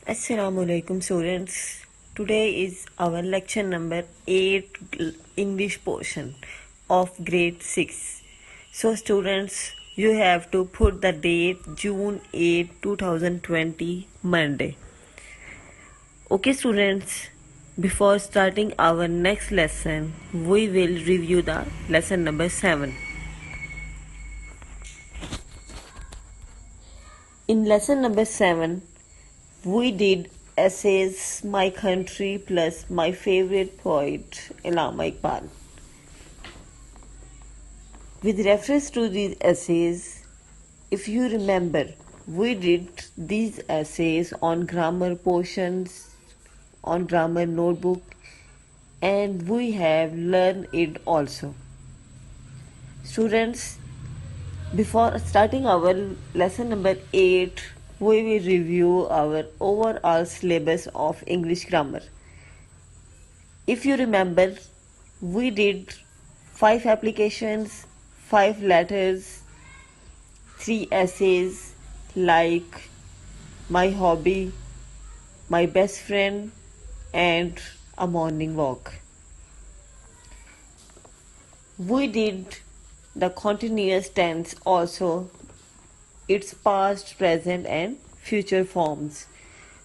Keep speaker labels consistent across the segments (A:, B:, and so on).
A: Assalamualaikum students. Today is our lecture number 8 English portion of grade 6. So students, you have to put the date June 8, 2020 Monday. Okay students, before starting our next lesson, we will review the lesson number 7. In lesson number 7, we did essays My Country plus my favorite poet Allama Iqbal. With reference to these essays, if you remember, we did these essays on grammar portions, on grammar notebook, and we have learned it also. Students, before starting our lesson number 8, we will review our overall syllabus of English grammar. If you remember, we did 5 applications, 5 letters, 3 essays like my hobby, my best friend, and a morning walk. We did the continuous tense also, its past, present, and future forms.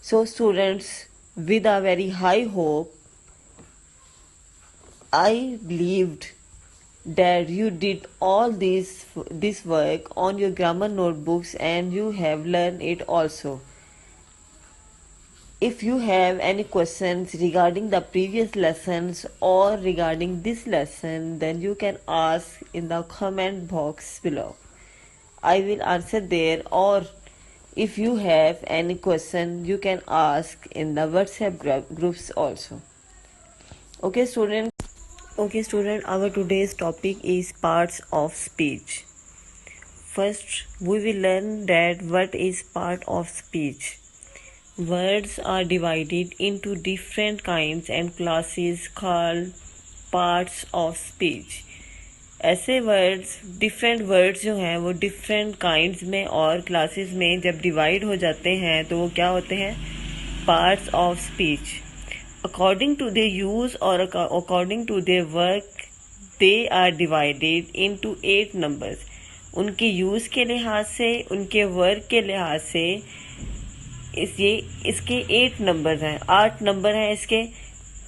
A: So students, with a very high hope, I believed that you did all this work on your grammar notebooks and you have learned it also. If you have any questions regarding the previous lessons or regarding this lesson, then you can ask in the comment box below. I will answer there, or if you have any question, you can ask in the WhatsApp groups also. Okay student, our today's topic is parts of speech. First, we will learn that what is part of speech. Words are divided into different kinds and classes called parts of speech. ऐसे words, different words जो हैं वो different kinds में और classes में जब divide हो जाते हैं तो वो क्या होते हैं? Parts of speech. According to their use और according to their work they are divided into 8 numbers. उनके यूज़ के लिहाज से, उनके वर्क के लिहाज से इसके 8 नंबर हैं, 8 नंबर हैं इसके.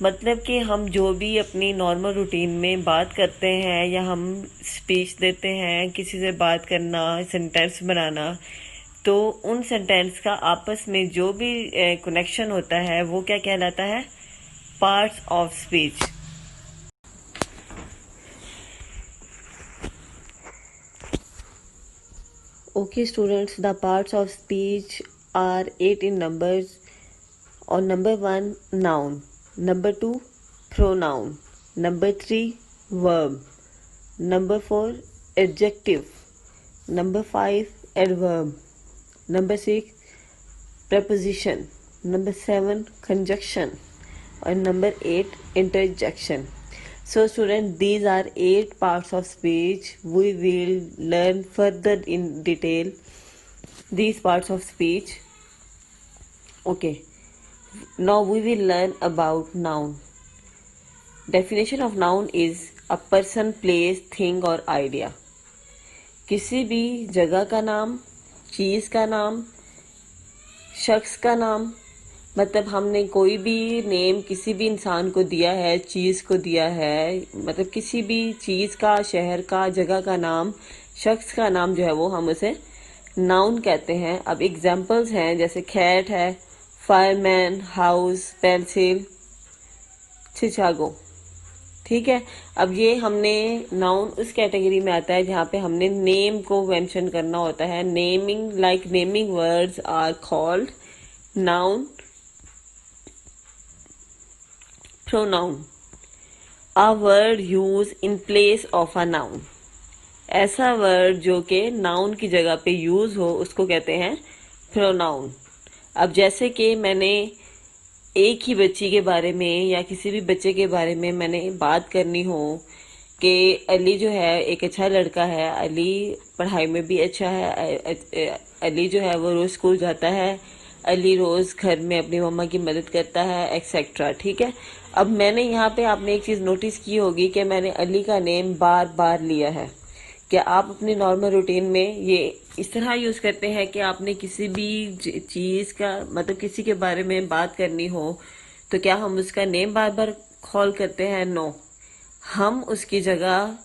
A: मतलब कि हम जो भी अपनी नॉर्मल रूटीन में बात करते हैं या हम स्पीच देते हैं, किसी से बात करना, सेंटेंस बनाना, तो उन सेंटेंस का आपस में जो भी कनेक्शन होता है वो क्या कहलाता है? Parts of speech. Okay students, the parts of speech are 8 in numbers. On number 1, noun. Number 2, pronoun. Number 3, verb. Number 4, adjective. Number 5, adverb. Number 6, preposition. Number 7, conjunction. And number 8, interjection. So students, these are 8 parts of speech. We will learn further in detail these parts of speech. Okay, now we will learn about noun. Definition of noun is a person, place, thing or idea. किसी भी जगह का नाम, चीज़ का नाम, शख्स का नाम. मतलब हमने कोई भी नेम किसी भी इंसान को दिया है, चीज़ को दिया है, मतलब किसी भी चीज़ का, शहर का, जगह का नाम, शख्स का नाम जो है वो हम उसे नाउन कहते हैं. अब एग्जांपल्स हैं जैसे कैट है, फायरमैन, हाउस, पेंसिल, शिकागो. ठीक है. अब ये हमने नाउन उस कैटेगरी में आता है जहाँ पे हमने नेम को मेंशन करना होता है. Naming, like naming words are called noun. Pronoun, a word used in place of a noun. ऐसा वर्ड जो कि नाउन की जगह पे यूज हो उसको कहते हैं प्रोनाउन. अब जैसे कि मैंने एक ही बच्ची के बारे में या किसी भी बच्चे के बारे में मैंने बात करनी हो कि अली जो है एक अच्छा लड़का है, अली पढ़ाई में भी अच्छा है, अली जो है वो रोज स्कूल जाता है, अली रोज घर में अपनी मम्मा की मदद करता है, एक्सेट्रा। ठीक है, अब मैंने यहाँ पे आपने एक चीज नोटिस की होगी कि मैंने अली का नेम बार बार लिया है। क्या आप अपने नॉर्मल रूटीन में ये इस तरह यूज करते हैं कि आपने किसी भी चीज का मतलब किसी के बारे में बात करनी हो तो क्या हम उसका नेम बार बार कॉल करते हैं? नो, हम उसकी जगह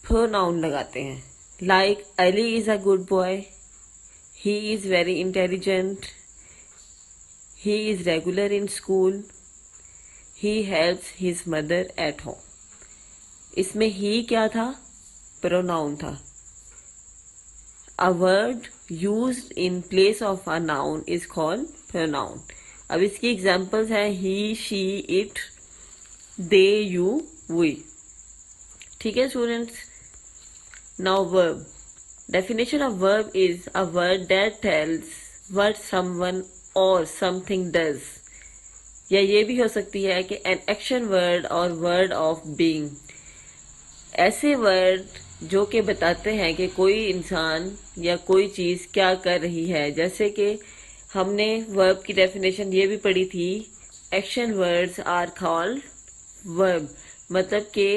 A: प्रोनाउन लगाते हैं। Like Ali is a good boy, he is very intelligent, he is regular in school, he helps his mother at home. इसमें ही क्या था? प्रोनाउन था। A word used in place of a noun is called pronoun. अब इसकी examples हैं he, she, it, they, you, we. ठीक है students, now verb. Definition of verb is a word that tells what someone or something does. या ये भी हो सकती है कि an action word or word of being. ऐसे वर्ड जो कि बताते हैं कि कोई इंसान या कोई चीज क्या कर रही है। जैसे कि हमने वर्ब की डेफिनेशन ये भी पढ़ी थी, action words are called verb. मतलब कि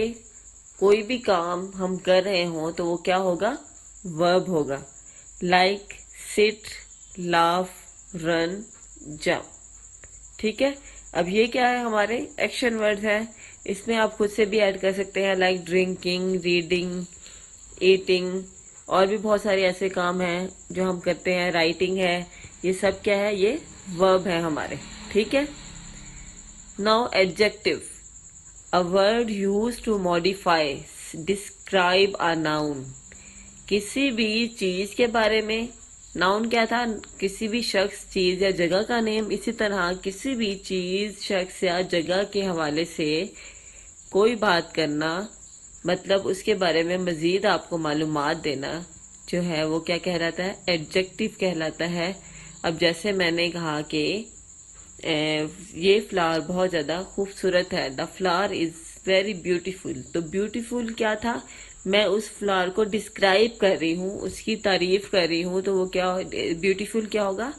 A: कोई भी काम हम कर रहे हों तो वो क्या होगा? वर्ब होगा। Like sit, laugh, run, jump. ठीक है, अब ये क्या है? हमारे एक्शन वर्ड्स हैं। इसमें आप खुद से भी ऐड कर सकते हैं, लाइक ड्रिंकिंग, रीडिंग, ईटिंग, और भी बहुत सारे ऐसे काम हैं जो हम करते हैं, राइटिंग है। ये सब क्या है? ये वर्ब है हमारे। ठीक है, now adjective, a word used to modify, describe a noun. किसी भी चीज के बारे में, नाउन क्या था? किसी भी शख्स, चीज या जगह का नेम। इसी तरह किसी भी चीज, शख्स या जगह के हवाले से कोई बात करना, मतलब उसके बारे में मजीद आपको मालूमात देना, जो है वो क्या कहलाता है? एडजेक्टिव कहलाता है। अब जैसे मैंने कहा कि ये फ्लावर बहुत ज्यादा खूबसूरत है, the flower is very beautiful. तो ब्यूटीफुल क्या था? मैं उस फ्लावर को डिस्क्राइब कर रही हूँ, उसकी तारीफ कर रही हूँ, तो वो क्या, ब्यूटीफुल क्या होगा?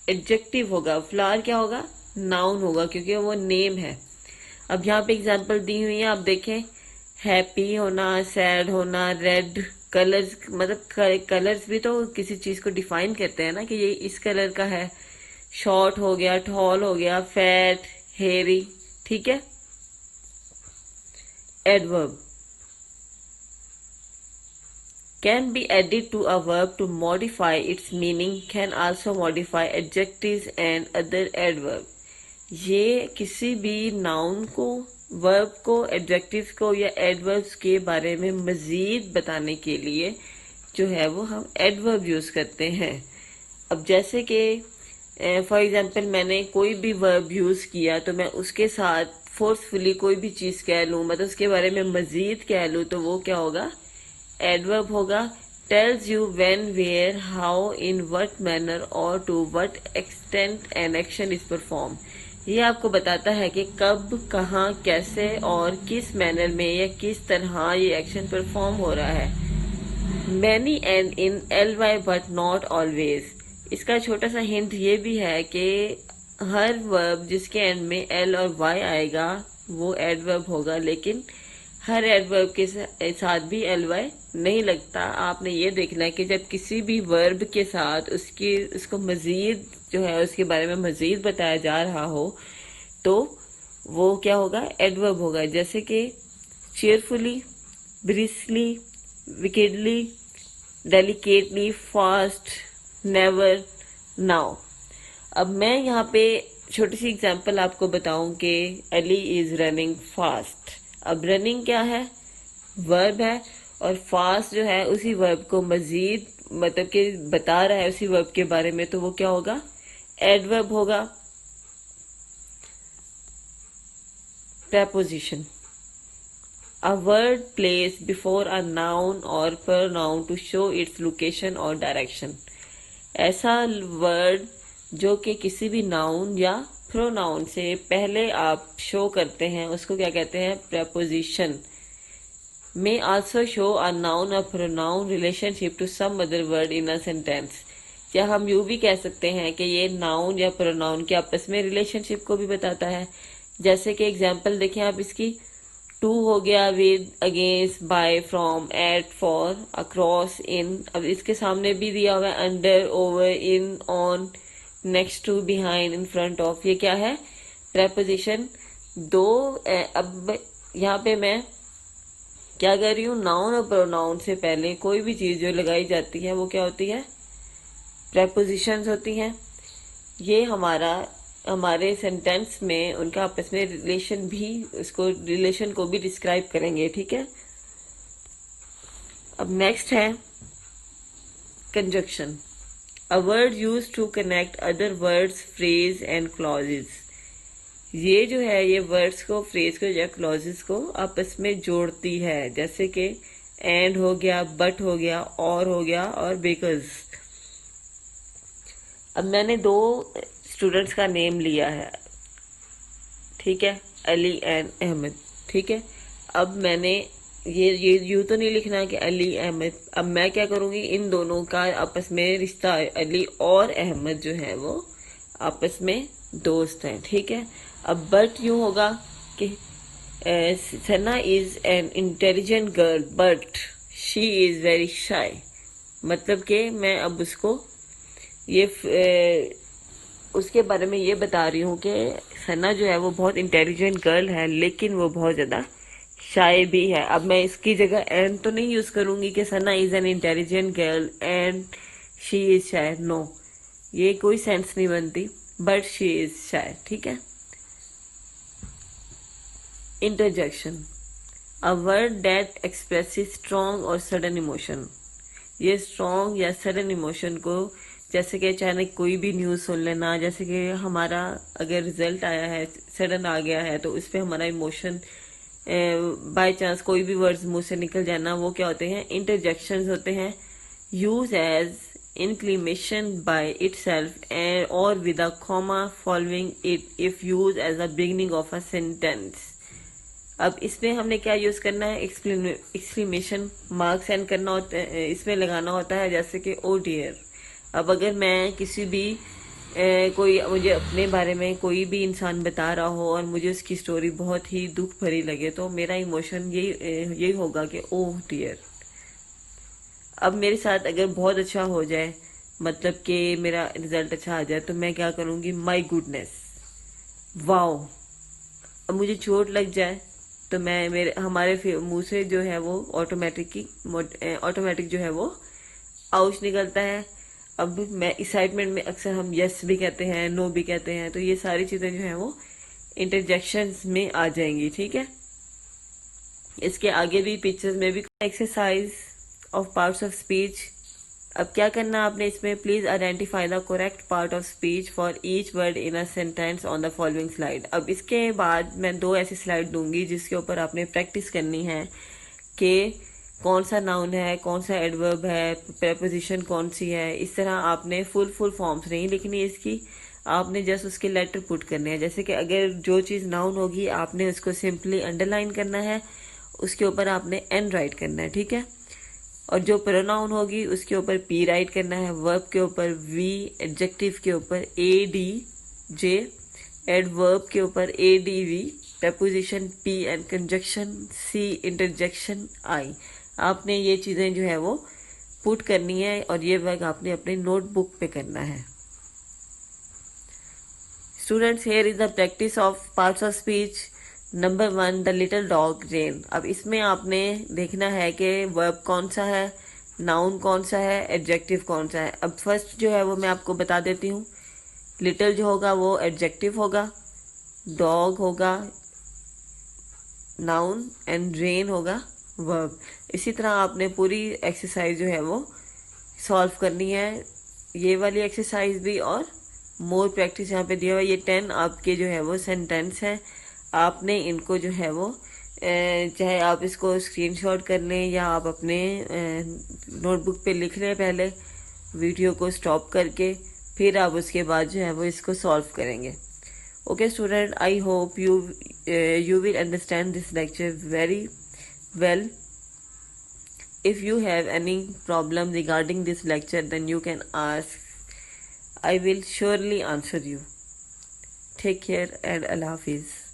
A: एडजेक्टिव होगा। फ्लावर क्या होगा? नाउन होगा, क्योंकि वो नेम है। अब यहाँ पे एग्जांपल दी हुई है, आप देखें, हैप्पी होना, सैड होना, रेड, कलर्स, मतलब कलर्स भी तो किसी चीज को डिफाइन करते हैं ना, कि ये इस कलर का है। शॉर्ट हो गया, टॉल हो गया, फैट, हेरी। ठीक है, adverb can be added to a verb to modify its meaning, can also modify adjectives and other adverb. ये किसी भी नाउन को, वर्ब को, एडजेक्टिव्स को या एडवर्ब्स के बारे में मजीद बताने के लिए जो है वो हम एडवर्ब यूज करते हैं। अब जैसे कि फॉर एग्जांपल मैंने कोई भी वर्ब यूज किया तो मैं उसके साथ फोर्सफुली कोई भी चीज कह लूं, मतलब उसके बारे में मजीद कह लूं, तो वो क्या होगा? एडवर्ब होगा। Tells you when, where, how, in what manner और to what extent an action is perform. ये आपको बताता है कि कब, कहाँ, कैसे और किस मैनर में या किस तरह ये एक्शन परफॉर्म हो रहा है। Many end in L Y but not always. इसका छोटा सा हिंट ये भी है कि हर वर्ब जिसके एंड में एल और वाई आएगा वो एडवर्ब होगा, लेकिन हर एडवर्ब के साथ भी एल वाई नहीं लगता। आपने ये देखना है कि जब किसी भी वर्ब के साथ उसको मजीद जो है उसके बारे में मजीद बताया जा रहा हो तो वो क्या होगा? एडवर्ब होगा। जैसे कि cheerfully, briskly, wickedly, delicately, fast, never, now. अब मैं यहाँ पे छोटी सी एग्जांपल आपको बताऊं कि अली इज रनिंग फास्ट। अब रनिंग क्या है? वर्ब है, और फास्ट जो है उसी वर्ब को मजीद मतलब कि बता रहा है उसी वर्ब के बारे में, तो वो क्या होगा? एडवर्ब होगा। preposition, a word placed before a noun or pronoun to show its location or direction. ऐसा वर्ड जो कि किसी भी नाउन या प्रोनाउन से पहले आप शो करते हैं उसको क्या कहते हैं? preposition. May also show a noun or pronoun relationship to some other word in a sentence. या हम यूं भी कह सकते हैं कि ये नाउन या प्रोनाउन के आपस में रिलेशनशिप को भी बताता है। जैसे कि एग्जाम्पल देखें आप इसकी, टू हो गया with, against, by, from, at, for, across, in. अब इसके सामने भी दिया हुआ है under, over, in, on, next to, behind, in front of. ये क्या है? प्रेपोजिशन। दो अब यहाँ पे मैं क्या कर रही हूँ, नाउन और प्रोनाउन से पहले कोई भी चीज जो लगाई जाती है वो क्या होती है? प्रेपोजिशंस होती हैं। ये हमारे सेंटेंस में उनका आपस में रिलेशन भी, उसको रिलेशन को भी डिस्क्राइब करेंगे, ठीक है। अब नेक्स्ट है conjunction, a word use to connect other words, phrase and clauses. ये जो है ये वर्ड्स को, फ्रेज को या क्लॉजेस को आपस में जोड़ती है। जैसे कि एंड हो गया, बट हो गया, और हो गया, और बिकॉज। अब मैंने दो स्टूडेंट्स का नेम लिया है, ठीक है, अली एंड अहमद, ठीक है। अब मैंने ये यूं तो नहीं लिखना कि अली अहमद। अब मैं क्या करूंगी, इन दोनों का आपस में रिश्ता, अली और अहमद जो है वो आपस में दोस्त हैं, ठीक है। अब बट यूं होगा कि Sana is an intelligent girl but she is very shy. मतलब कि मैं अब उसको ये उसके बारे में ये बता रही हूँ कि सना जो है वो बहुत इंटेलिजेंट गर्ल है, लेकिन वो बहुत ज़्यादा शाय भी है। अब मैं इसकी जगह एंड तो नहीं यूज़ करूँगी कि Sana is an intelligent girl and she is shy, no, ये कोई सेंस नहीं बनती, बट शी इज़ शाय, ठीक है। Interjection, a word that expresses strong और सडन इमोशन। ये स्ट्रॉन्ग या सडन इमोशन को, जैसे कि अचानक कोई भी न्यूज़ सुन लेना, जैसे कि हमारा अगर रिजल्ट आया है, सडन आ गया है, तो उस पर हमारा इमोशन बाय चांस कोई भी वर्ड्स मुंह से निकल जाना, वो क्या होते हैं? इंटरजेक्शंस होते हैं। Use as inclamation by itself and or with a comma following it if used as a beginning of a sentence। अब इसमें हमने क्या यूज करना है? एक्सक्लेमेशन मार्क सेंड करना होता है, इसमें लगाना होता है, जैसे कि ओ डियर। अब अगर मैं किसी भी कोई मुझे अपने बारे में कोई भी इंसान बता रहा हो और मुझे उसकी स्टोरी बहुत ही दुख भरी लगे, तो मेरा इमोशन यही होगा कि ओह डियर। अब मेरे साथ अगर बहुत अच्छा हो जाए, मतलब कि मेरा रिजल्ट अच्छा आ जाए, तो मैं क्या करूँगी? My goodness, wow. अब मुझे चोट लग जाए तो मैं हमारे मुंह से जो है वो ऑटोमेटिक जो है वो आउच निकलता है। अब मैं एक्साइटमेंट में अक्सर हम यस भी कहते हैं, नो भी कहते हैं, तो ये सारी चीजें जो है वो इंटरजेक्शंस में आ जाएंगी, ठीक है। इसके आगे भी पिक्चर्स में भी exercise of parts of speech. अब क्या करना आपने इसमें? Please identify the correct part of speech for each word in a sentence on the following slide. अब इसके बाद मैं दो ऐसी स्लाइड दूंगी जिसके ऊपर आपने प्रैक्टिस करनी है कि कौन सा नाउन है, कौन सा एडवर्ब है, प्रेपोजिशन कौन सी है। इस तरह आपने फुल फॉर्म्स नहीं लिखनी इसकी, आपने जस्ट उसके लेटर पुट करने हैं। जैसे कि अगर जो चीज़ नाउन होगी आपने उसको सिंपली अंडरलाइन करना है, उसके ऊपर आपने एन राइट करना है, ठीक है। और जो प्रोनाउन होगी उसके ऊपर पी राइट करना है, वर्ब के ऊपर वी, एडजेक्टिव के ऊपर ए डी जे, एडवर्ब के ऊपर A D V, preposition P and conjunction C, interjection I. आपने ये चीजें जो है वो पुट करनी है और ये वर्क आपने अपने नोटबुक पे करना है। Students, here is the practice of parts of speech. Number 1, the little dog rain. अब इसमें आपने देखना है कि वर्ब कौन सा है, नाउन कौन सा है, एडजेक्टिव कौन सा है। अब फर्स्ट जो है वो मैं आपको बता देती हूँ। लिटिल जो होगा वो एडजेक्टिव होगा, डॉग होगा नाउन एंड रेन होगा वर्ब। इसी तरह आपने पूरी एक्सरसाइज जो है वो सॉल्व करनी है, ये वाली एक्सरसाइज भी और मोर प्रैक्टिस यहाँ पे दिया हुआ। ये 10 आपके जो है वो सेंटेंस हैं, आपने इनको जो है वो चाहे आप इसको स्क्रीनशॉट कर लें या आप अपने नोटबुक पे लिख लें पहले, वीडियो को स्टॉप करके, फिर आप उसके बाद जो है वो इसको सॉल्व करेंगे। Okay student, I hope you will understand this lecture very well. If you have any problem regarding this lecture, then you can ask I will surely answer you. Take care and Allah Hafiz.